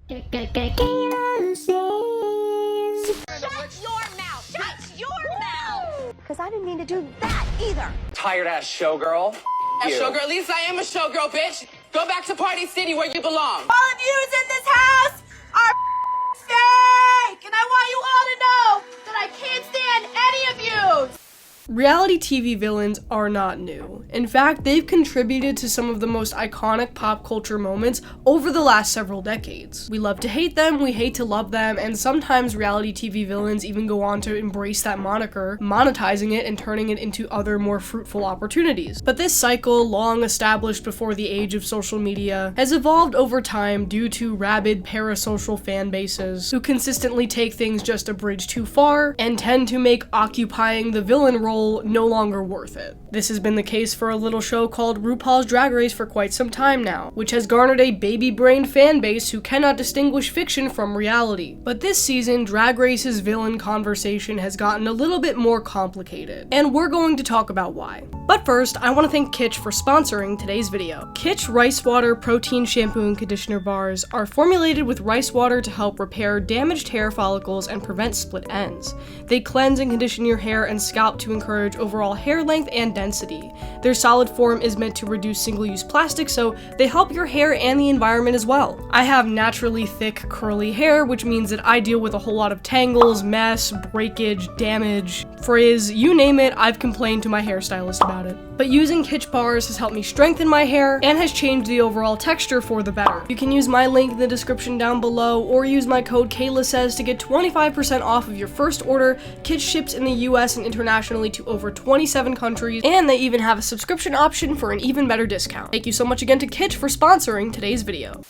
Because I didn't mean to do that either. Tired ass showgirl. Showgirl, at least I am a showgirl, bitch. Go back to Party City where you belong. All of yous in this house are fake! And I want you all to know that I can't stand any of you! Reality TV villains are not new. In fact, they've contributed to some of the most iconic pop culture moments over the last several decades. We love to hate them, we hate to love them, and sometimes reality TV villains even go on to embrace that moniker, monetizing it and turning it into other more fruitful opportunities. But this cycle, long established before the age of social media, has evolved over time due to rabid parasocial fan bases who consistently take things just a bridge too far and tend to make occupying the villain role no longer worth it. This has been the case for a little show called RuPaul's Drag Race for quite some time now, which has garnered a baby-brained fan base who cannot distinguish fiction from reality. But this season, Drag Race's villain conversation has gotten a little bit more complicated, and we're going to talk about why. But first, I want to thank Kitsch for sponsoring today's video. Kitsch Rice Water Protein Shampoo and Conditioner Bars are formulated with rice water to help repair damaged hair follicles and prevent split ends. They cleanse and condition your hair and scalp to encourage overall hair length and density. Their solid form is meant to reduce single-use plastic, so they help your hair and the environment as well. I have naturally thick, curly hair, which means that I deal with a whole lot of tangles, mess, breakage, damage, frizz, you name it, I've complained to my hairstylist about it. But using Kitsch bars has helped me strengthen my hair and has changed the overall texture for the better. You can use my link in the description down below or use my code KaylaSays to get 25% off of your first order. Kitsch ships in the US and internationally to over 27 countries, and they even have a subscription option for an even better discount. Thank you so much again to Kitsch for sponsoring today's video.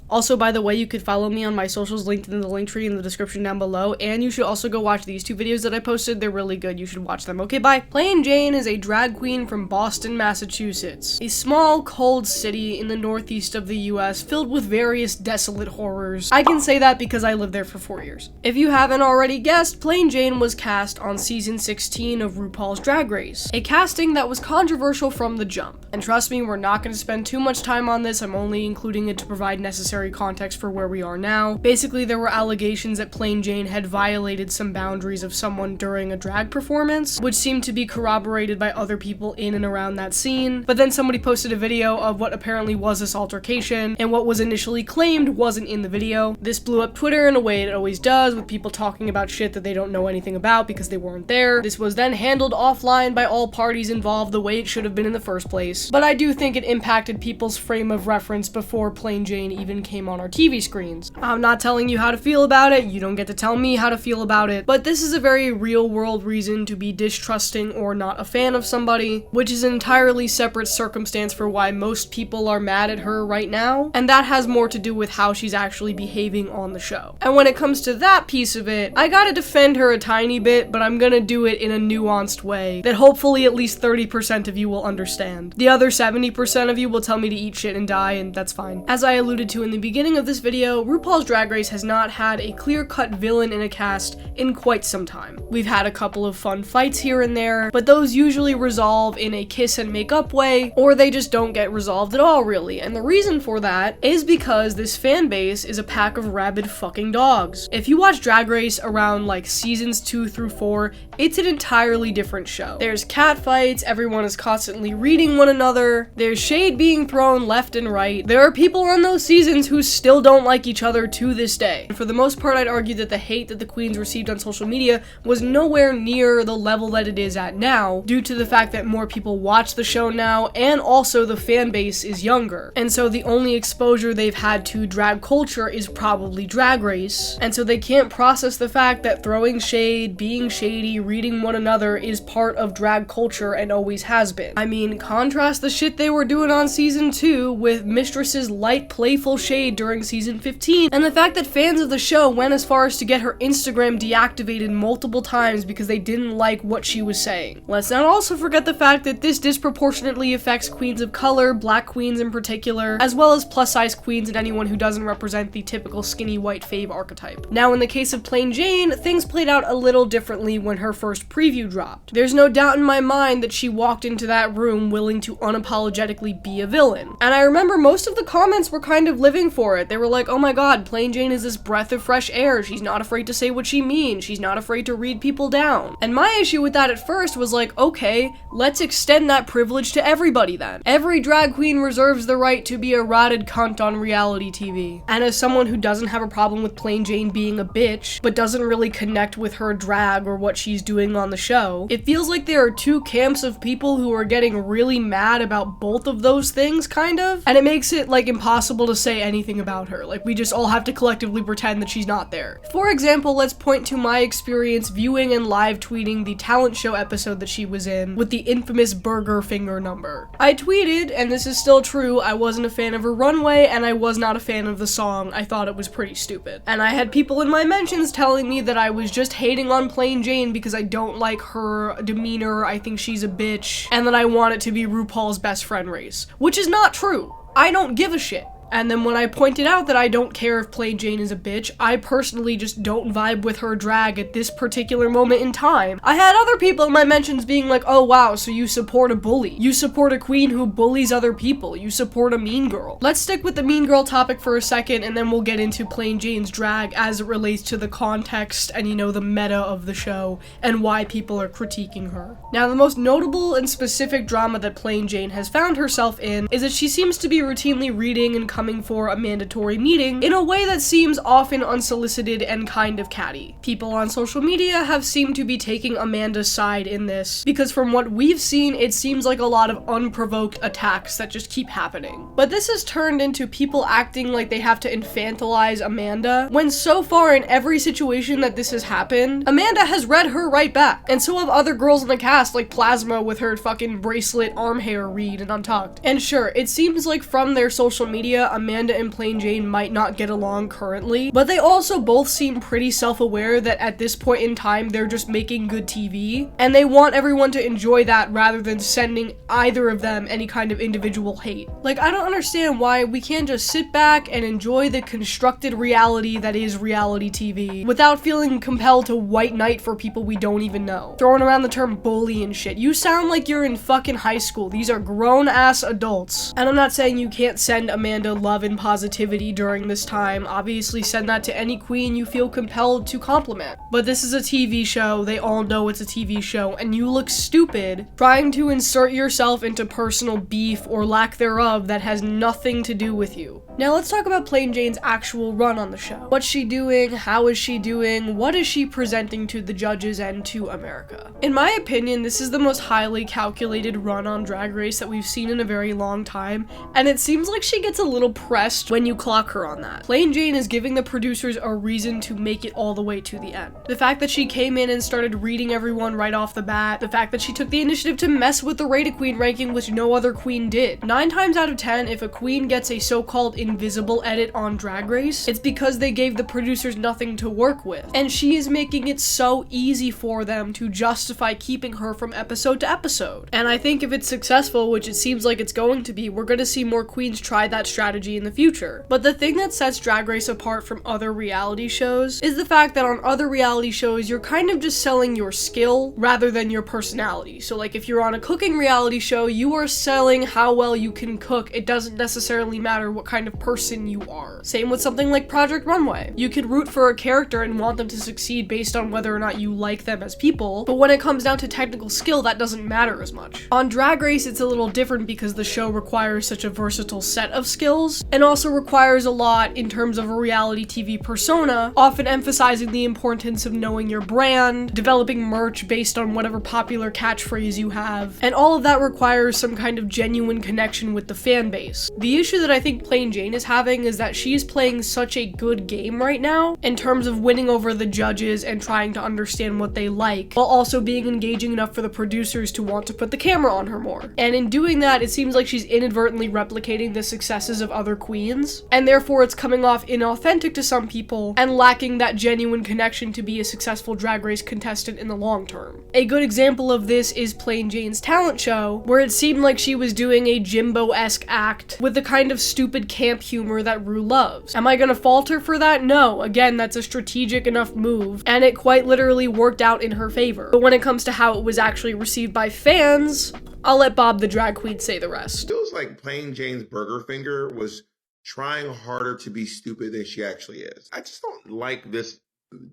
Also, by the way, you could follow me on my socials linked in the link tree in the description down below, and you should also go watch these two videos that I posted. They're really good. You should watch them. Okay, bye. Plain Jane is a drag queen from Boston, Massachusetts, a small, cold city in the northeast of the US filled with various desolate horrors. I can say that because I lived there for 4 years. If you haven't already guessed, Plain Jane was cast on season 16 of RuPaul's Drag Race, a casting that was controversial from the jump. And trust me, we're not going to spend too much time on this. I'm only including it to provide necessary context for where we are now. Basically, there were allegations that Plain Jane had violated some boundaries of someone during a drag performance, which seemed to be corroborated by other people in and around that scene. But then somebody posted a video of what apparently was this altercation, and what was initially claimed wasn't in the video. This blew up Twitter in a way it always does, with people talking about shit that they don't know anything about because they weren't there. This was then handled offline by all parties involved the way it should have been in the first place. But I do think it impacted people's frame of reference before Plain Jane even came on our TV screens. I'm not telling you how to feel about it, you don't get to tell me how to feel about it, but this is a very real world reason to be distrusting or not a fan of somebody, which is an entirely separate circumstance for why most people are mad at her right now, and that has more to do with how she's actually behaving on the show. And when it comes to that piece of it, I gotta defend her a tiny bit, but I'm gonna do it in a nuanced way that hopefully at least 30% of you will understand. The other 70% of you will tell me to eat shit and die, and that's fine. As I alluded to in the beginning of this video, RuPaul's Drag Race has not had a clear-cut villain in a cast in quite some time. We've had a couple of fun fights here and there, but those usually resolve in a kiss and make up way, or they just don't get resolved at all, really. And the reason for that is because this fan base is a pack of rabid fucking dogs. If you watch Drag Race around like seasons 2 through 4, it's an entirely different show. There's cat fights, everyone is constantly reading one another, there's shade being thrown left and right. There are people on those seasons who still don't like each other to this day. For the most part, I'd argue that the hate that the queens received on social media was nowhere near the level that it is at now, due to the fact that more people watch the show now, and also the fan base is younger. And so the only exposure they've had to drag culture is probably Drag Race, and so they can't process the fact that throwing shade, being shady, reading one another is part of drag culture and always has been. I mean, contrast the shit they were doing on season 2 with Mistress's light, playful shade during season 15, and the fact that fans of the show went as far as to get her Instagram deactivated multiple times because they didn't like what she was saying. Let's not also forget the fact that this disproportionately affects queens of color, black queens in particular, as well as plus-size queens and anyone who doesn't represent the typical skinny white fave archetype. Now, in the case of Plain Jane, things played out a little differently when her first preview dropped. There's no doubt in my mind that she walked into that room willing to unapologetically be a villain. And I remember most of the comments were kind of living going for it. They were like, oh my god, Plain Jane is this breath of fresh air. She's not afraid to say what she means. She's not afraid to read people down. And my issue with that at first was like, okay, let's extend that privilege to everybody then. Every drag queen reserves the right to be a ratted cunt on reality TV. And as someone who doesn't have a problem with Plain Jane being a bitch, but doesn't really connect with her drag or what she's doing on the show, it feels like there are two camps of people who are getting really mad about both of those things, kind of. And it makes it like impossible to say anything about her. Like, we just all have to collectively pretend that she's not there. For example, let's point to my experience viewing and live tweeting the talent show episode that she was in with the infamous burger finger number. I tweeted, and this is still true, I wasn't a fan of her runway and I was not a fan of the song. I thought it was pretty stupid. And I had people in my mentions telling me that I was just hating on Plain Jane because I don't like her demeanor, I think she's a bitch, and that I want it to be RuPaul's best friend race, which is not true. I don't give a shit. And then when I pointed out that I don't care if Plain Jane is a bitch, I personally just don't vibe with her drag at this particular moment in time. I had other people in my mentions being like, oh wow, so you support a bully. You support a queen who bullies other people. You support a mean girl. Let's stick with the mean girl topic for a second, and then we'll get into Plain Jane's drag as it relates to the context and, you know, the meta of the show and why people are critiquing her. Now, the most notable and specific drama that Plain Jane has found herself in is that she seems to be routinely reading and coming for a mandatory meeting in a way that seems often unsolicited and kind of catty. People on social media have seemed to be taking Amanda's side in this, because from what we've seen, it seems like a lot of unprovoked attacks that just keep happening. But this has turned into people acting like they have to infantilize Amanda, when so far in every situation that this has happened, Amanda has read her right back. And so have other girls in the cast, like Plasma with her fucking bracelet arm hair read and untucked. And sure, it seems like from their social media, Amanda and Plain Jane might not get along currently, but they also both seem pretty self-aware that at this point in time, they're just making good TV, and they want everyone to enjoy that rather than sending either of them any kind of individual hate. Like, I don't understand why we can't just sit back and enjoy the constructed reality that is reality TV without feeling compelled to white knight for people we don't even know. Throwing around the term bully and shit. You sound like you're in fucking high school. These are grown-ass adults. And I'm not saying you can't send Amanda love and positivity during this time. Obviously send that to any queen you feel compelled to compliment. But this is a TV show, they all know it's a TV show, and you look stupid trying to insert yourself into personal beef or lack thereof that has nothing to do with you. Now let's talk about Plain Jane's actual run on the show. What's she doing? How is she doing? What is she presenting to the judges and to America? In my opinion, this is the most highly calculated run on Drag Race that we've seen in a very long time, and it seems like she gets a little pressed when you clock her on that. Plain Jane is giving the producers a reason to make it all the way to the end. The fact that she came in and started reading everyone right off the bat, the fact that she took the initiative to mess with the Rated Queen ranking, which no other queen did. 9 times out of 10, if a queen gets a so-called invisible edit on Drag Race, it's because they gave the producers nothing to work with. And she is making it so easy for them to justify keeping her from episode to episode. And I think if it's successful, which it seems like it's going to be, we're going to see more queens try that strategy in the future. But the thing that sets Drag Race apart from other reality shows is the fact that on other reality shows, you're kind of just selling your skill rather than your personality. So like if you're on a cooking reality show, you are selling how well you can cook. It doesn't necessarily matter what kind of person you are. Same with something like Project Runway. You could root for a character and want them to succeed based on whether or not you like them as people, but when it comes down to technical skill, that doesn't matter as much. On Drag Race, it's a little different because the show requires such a versatile set of skills, and also requires a lot in terms of a reality TV persona, often emphasizing the importance of knowing your brand, developing merch based on whatever popular catchphrase you have, and all of that requires some kind of genuine connection with the fan base. The issue that I think Plain Jane is having is that she's playing such a good game right now in terms of winning over the judges and trying to understand what they like, while also being engaging enough for the producers to want to put the camera on her more. And in doing that, it seems like she's inadvertently replicating the successes of other queens, and therefore it's coming off inauthentic to some people and lacking that genuine connection to be a successful Drag Race contestant in the long term. A good example of this is Plain Jane's talent show, where it seemed like she was doing a Jimbo-esque act with the kind of stupid camp humor that Ru loves. Am I gonna fault her for that? No. Again, that's a strategic enough move, and it quite literally worked out in her favor. But when it comes to how it was actually received by fans, I'll let Bob the drag queen say the rest. Feels like Plain Jane's burger finger was trying harder to be stupid than she actually is. I just don't like this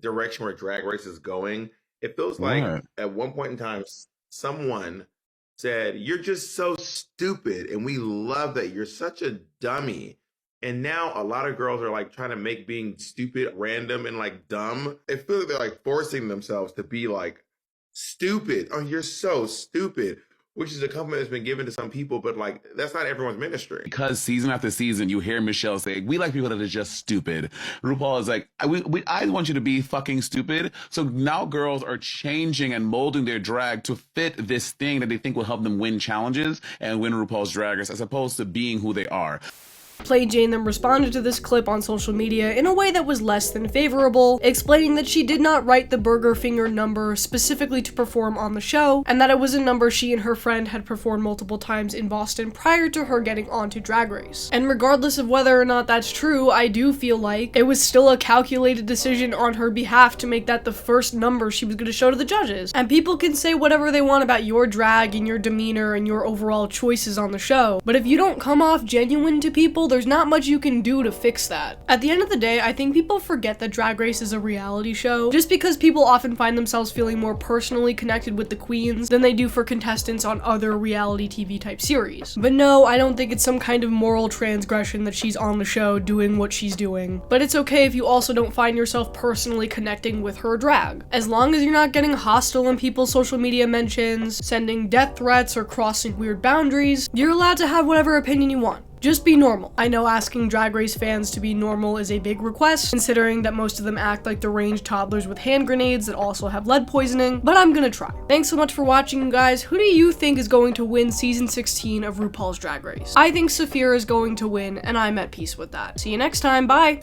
direction where Drag Race is going. It feels like at one point in time, someone said, "You're just so stupid, and we love that. You're such a dummy." And now a lot of girls are like trying to make being stupid random and like dumb. It feels like they're like forcing themselves to be like stupid. Oh, you're so stupid. Which is a compliment that's been given to some people, but like that's not everyone's ministry. Because season after season, you hear Michelle say, "We like people that are just stupid." RuPaul is like, I want you to be fucking stupid. So now girls are changing and molding their drag to fit this thing that they think will help them win challenges and win RuPaul's Drag Race, as opposed to being who they are. Play Jane then responded to this clip on social media in a way that was less than favorable, explaining that she did not write the burger finger number specifically to perform on the show, and that it was a number she and her friend had performed multiple times in Boston prior to her getting onto Drag Race. And regardless of whether or not that's true, I do feel like it was still a calculated decision on her behalf to make that the first number she was going to show to the judges. And people can say whatever they want about your drag and your demeanor and your overall choices on the show, but if you don't come off genuine to people, there's not much you can do to fix that. At the end of the day, I think people forget that Drag Race is a reality show, just because people often find themselves feeling more personally connected with the queens than they do for contestants on other reality TV type series. But no, I don't think it's some kind of moral transgression that she's on the show doing what she's doing. But it's okay if you also don't find yourself personally connecting with her drag. As long as you're not getting hostile in people's social media mentions, sending death threats, or crossing weird boundaries, you're allowed to have whatever opinion you want. Just be normal. I know asking Drag Race fans to be normal is a big request, considering that most of them act like deranged toddlers with hand grenades that also have lead poisoning, but I'm gonna try. Thanks so much for watching, you guys. Who do you think is going to win season 16 of RuPaul's Drag Race? I think Saphira is going to win, and I'm at peace with that. See you next time, bye!